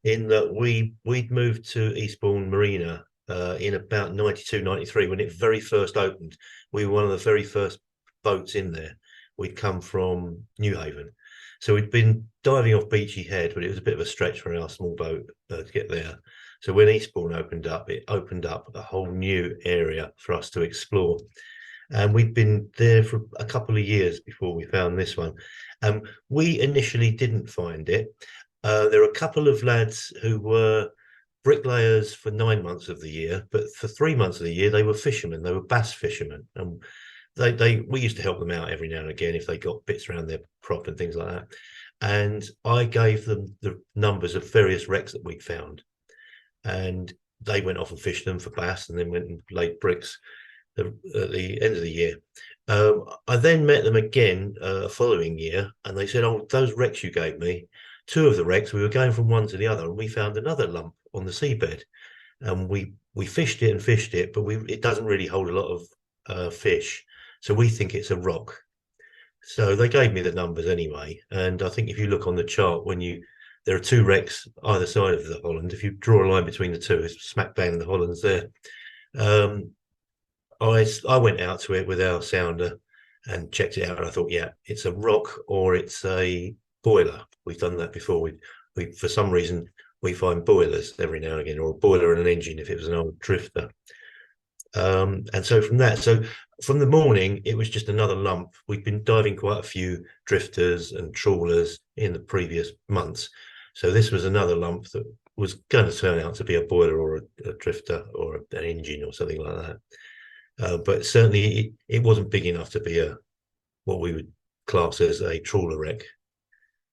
in that we'd moved to Eastbourne Marina in about 92, 93 when it very first opened. We were one of the very first boats in there. We'd come from Newhaven. So we'd been diving off Beachy Head, but it was a bit of a stretch for our small boat to get there. So when Eastbourne opened up, it opened up a whole new area for us to explore. And we'd been there for a couple of years before we found this one. We initially didn't find it. There are a couple of lads who were bricklayers for 9 months of the year, but for 3 months of the year they were fishermen. They were bass fishermen, and we used to help them out every now and again if they got bits around their prop and things like that. And I gave them the numbers of various wrecks that we'd found, and they went off and fished them for bass, and then went and laid bricks at the end of the year. I then met them again following year, and they said, "Oh, those wrecks you gave me, two of the wrecks, we were going from one to the other, and we found another lump on the seabed, and we fished it and fished it, but it doesn't really hold a lot of fish, so we think it's a rock." So they gave me the numbers anyway, and I think if you look on the chart, there are two wrecks either side of the Holland. If you draw a line between the two, it's smack bang the Holland's there. I went out to it with our sounder and checked it out, and I thought, yeah, it's a rock or it's a boiler. We've done that before. We for some reason we find boilers every now and again, or a boiler and an engine if it was an old drifter. And so from the morning, it was just another lump. We'd been diving quite a few drifters and trawlers in the previous months, so this was another lump that was going to turn out to be a boiler or a drifter or an engine or something like that. But certainly it wasn't big enough to be what we would class as a trawler wreck.